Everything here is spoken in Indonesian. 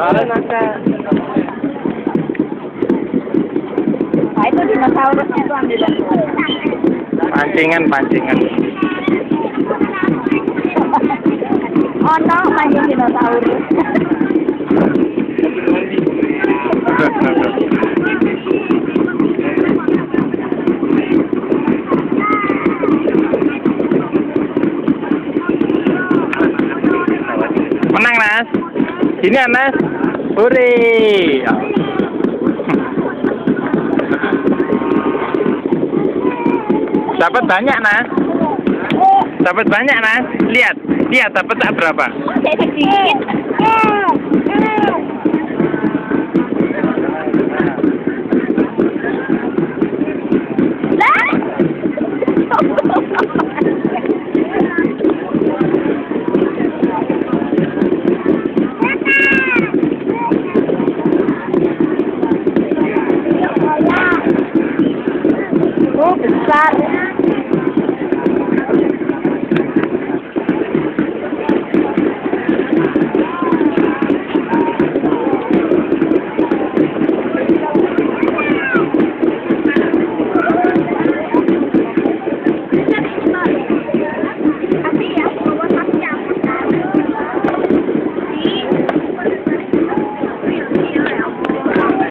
Nah, itu dinosaurusnya itu ambil. Pancingan. Oh no, mancing dinosaurus. Menang, Nas. Sini, Nas. Hore. Dapat banyak, Nas. Dapat banyak, Nas. Lihat, dapat tak berapa? Sedikit.